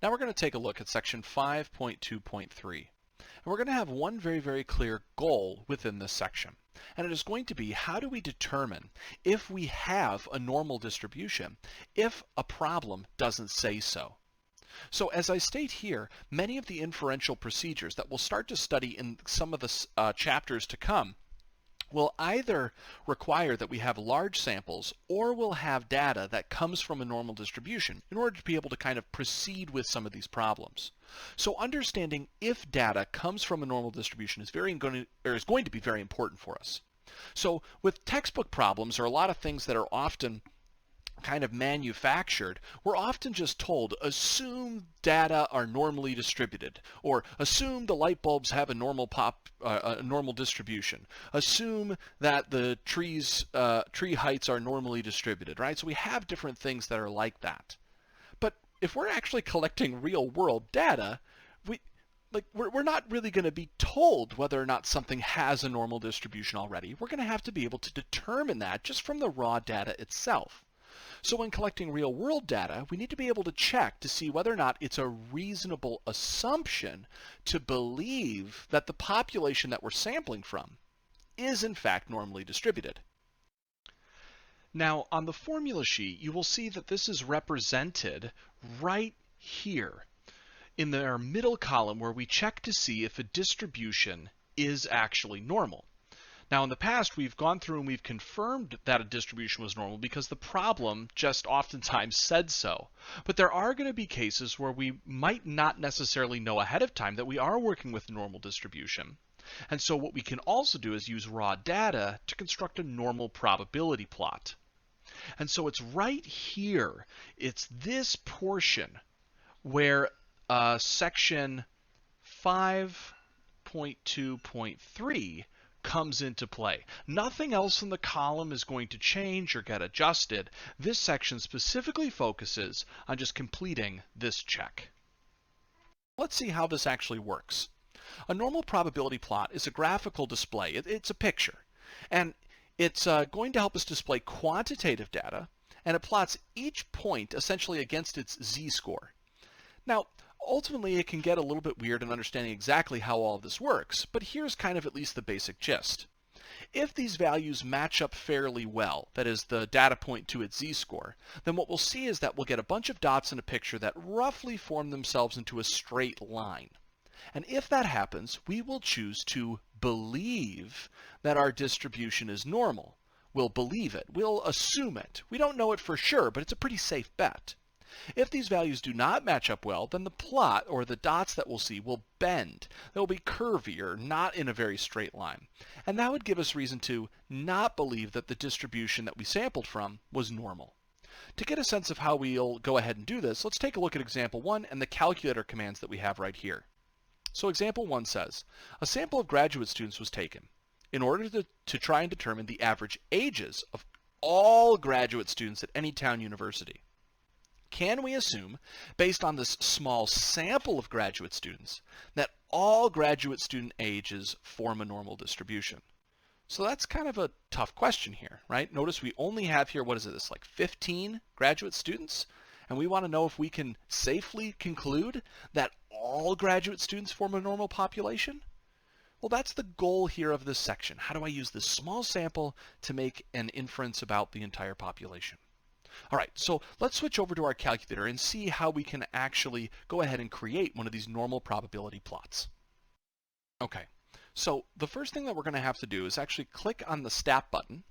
Now we're going to take a look at section 5.2.3. And we're going to have one very clear goal within this section. And it is going to be, how do we determine if we have a normal distribution if a problem doesn't say so? So as I state here, many of the inferential procedures that we'll start to study in some of the chapters to come will either require that we have large samples or will have data that comes from a normal distribution in order to be able to kind of proceed with some of these problems. So understanding if data comes from a normal distribution is going to be very important for us. So with textbook problems, there are a lot of things that are often kind of manufactured. We're often just told, assume data are normally distributed, or assume the light bulbs have a normal distribution. Assume that the tree heights are normally distributed, right? So we have different things that are like that. But if we're actually collecting real world data, we're not really going to be told whether or not something has a normal distribution already. We're going to have to be able to determine that just from the raw data itself. So when collecting real-world data, we need to be able to check to see whether or not it's a reasonable assumption to believe that the population that we're sampling from is in fact normally distributed. Now, on the formula sheet, you will see that this is represented right here in our middle column where we check to see if a distribution is actually normal. Now, in the past, we've gone through and we've confirmed that a distribution was normal because the problem just oftentimes said so. But there are going to be cases where we might not necessarily know ahead of time that we are working with a normal distribution. And so what we can also do is use raw data to construct a normal probability plot. And so it's right here, it's this portion where section 5.2.3 comes into play. Nothing else in the column is going to change or get adjusted. This section specifically focuses on just completing this check. Let's see how this actually works. A normal probability plot is a graphical display. It's a picture. And it's going to help us display quantitative data, and it plots each point essentially against its z-score. Now, ultimately, it can get a little bit weird in understanding exactly how all of this works, but here's kind of at least the basic gist. If these values match up fairly well, that is, the data point to its z-score, then what we'll see is that we'll get a bunch of dots in a picture that roughly form themselves into a straight line. And if that happens, we will choose to believe that our distribution is normal. We'll believe it. We'll assume it. We don't know it for sure, but it's a pretty safe bet. If these values do not match up well, then the plot, or the dots that we'll see, will bend. They'll be curvy or not in a very straight line. And that would give us reason to not believe that the distribution that we sampled from was normal. To get a sense of how we'll go ahead and do this, let's take a look at example 1 and the calculator commands that we have right here. So example 1 says, a sample of graduate students was taken in order to try and determine the average ages of all graduate students at any town university. Can we assume, based on this small sample of graduate students, that all graduate student ages form a normal distribution? So that's kind of a tough question here, right? Notice we only have here, what is this, like 15 graduate students? And we want to know if we can safely conclude that all graduate students form a normal population? Well, that's the goal here of this section. How do I use this small sample to make an inference about the entire population? All right, so let's switch over to our calculator and see how we can actually go ahead and create one of these normal probability plots. Okay, so the first thing that we're going to have to do is actually click on the Stat button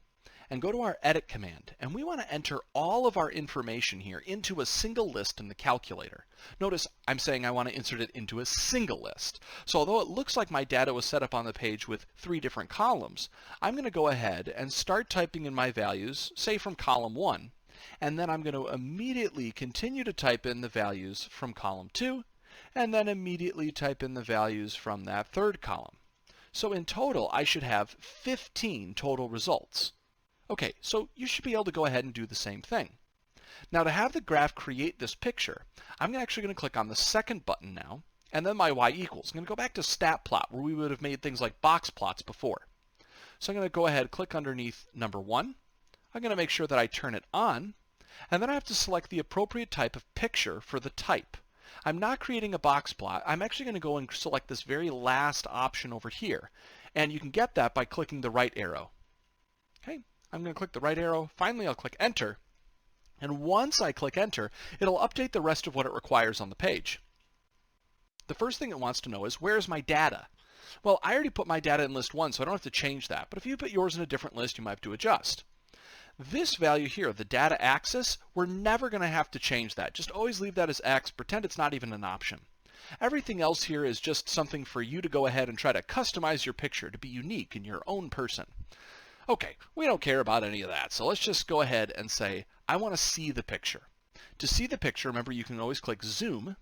and go to our Edit command. And we want to enter all of our information here into a single list in the calculator. Notice I'm saying I want to insert it into a single list. So although it looks like my data was set up on the page with 3 different columns, I'm going to go ahead and start typing in my values, say from column 1. And then I'm going to immediately continue to type in the values from column 2, and then immediately type in the values from that 3rd column. So in total, I should have 15 total results. Okay, so you should be able to go ahead and do the same thing. Now to have the graph create this picture, I'm actually going to click on the second button now, and then my y equals. I'm going to go back to stat plot, where we would have made things like box plots before. So I'm going to go ahead, click underneath number 1. I'm going to make sure that I turn it on, and then I have to select the appropriate type of picture for the type. I'm not creating a box plot. I'm actually going to go and select this very last option over here. And you can get that by clicking the right arrow. Okay, I'm going to click the right arrow. Finally, I'll click Enter. And once I click Enter, it'll update the rest of what it requires on the page. The first thing it wants to know is, where's my data? Well, I already put my data in list 1, so I don't have to change that. But if you put yours in a different list, you might have to adjust. This value here, the data axis, we're never going to have to change that. Just always leave that as X. Pretend it's not even an option. Everything else here is just something for you to go ahead and try to customize your picture to be unique in your own person. Okay, we don't care about any of that, so let's just go ahead and say, I want to see the picture. To see the picture, remember you can always click Zoom,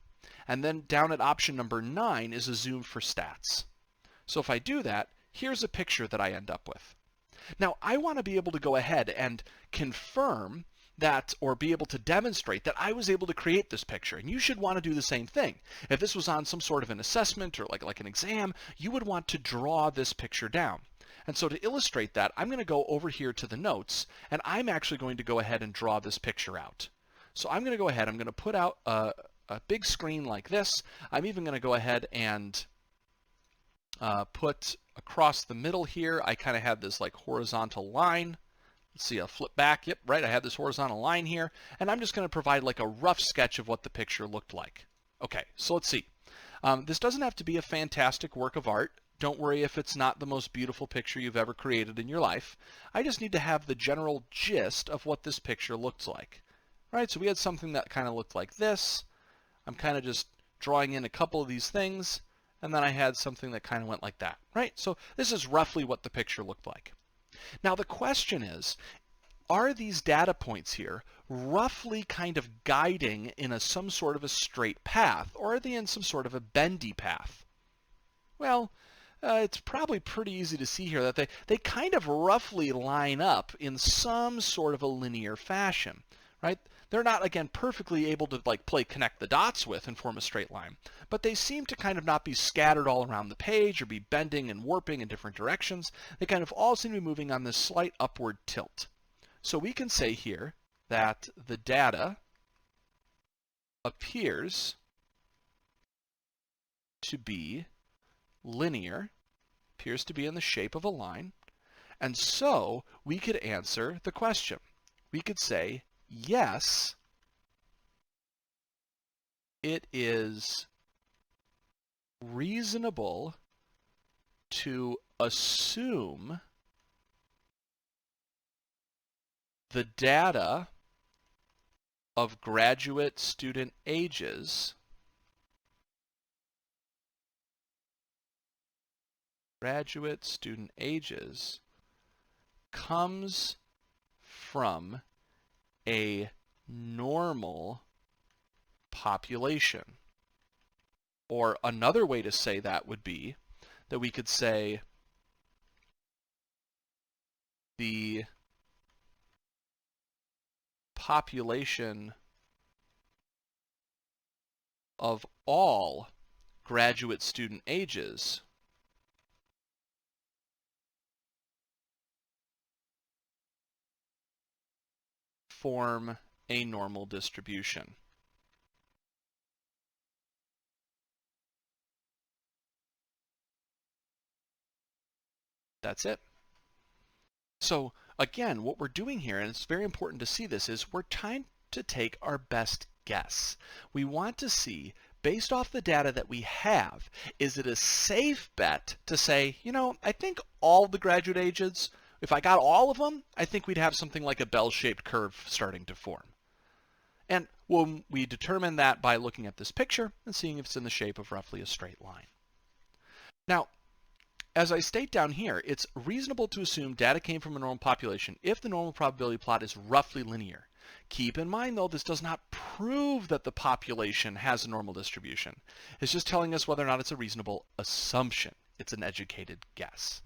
and then down at option number 9 is a zoom for stats. So if I do that, here's a picture that I end up with. Now, I want to be able to go ahead and confirm that, or be able to demonstrate that I was able to create this picture. And you should want to do the same thing. If this was on some sort of an assessment or like an exam, you would want to draw this picture down. And so to illustrate that, I'm going to go over here to the notes, and I'm actually going to go ahead and draw this picture out. So I'm going to go ahead, I'm going to put out a big screen like this. I'm even going to go ahead and put across the middle here, I kind of have this like horizontal line. Let's see, I'll flip back. Yep, right, I have this horizontal line here. And I'm just going to provide like a rough sketch of what the picture looked like. Okay, so let's see. This doesn't have to be a fantastic work of art. Don't worry if it's not the most beautiful picture you've ever created in your life. I just need to have the general gist of what this picture looks like. Right, so we had something that kind of looked like this. I'm kind of just drawing in a couple of these things. And then I had something that kind of went like that, right? So this is roughly what the picture looked like. Now the question is, are these data points here roughly kind of guiding in some sort of a straight path, or are they in some sort of a bendy path? Well, it's probably pretty easy to see here that they kind of roughly line up in some sort of a linear fashion, right? They're not, again, perfectly able to like connect the dots with and form a straight line, but they seem to kind of not be scattered all around the page or be bending and warping in different directions. They kind of all seem to be moving on this slight upward tilt. So we can say here that the data appears to be linear, appears to be in the shape of a line, and so we could answer the question. We could say, yes, it is reasonable to assume the data of graduate student ages comes from a normal population. Or another way to say that would be that we could say the population of all graduate student ages form a normal distribution. That's it. So again, what we're doing here, and it's very important to see this, is we're trying to take our best guess. We want to see, based off the data that we have, is it a safe bet to say, you know, I think all the graduate ages, if I got all of them, I think we'd have something like a bell-shaped curve starting to form. And we determine that by looking at this picture and seeing if it's in the shape of roughly a straight line. Now, as I state down here, it's reasonable to assume data came from a normal population if the normal probability plot is roughly linear. Keep in mind, though, this does not prove that the population has a normal distribution. It's just telling us whether or not it's a reasonable assumption. It's an educated guess.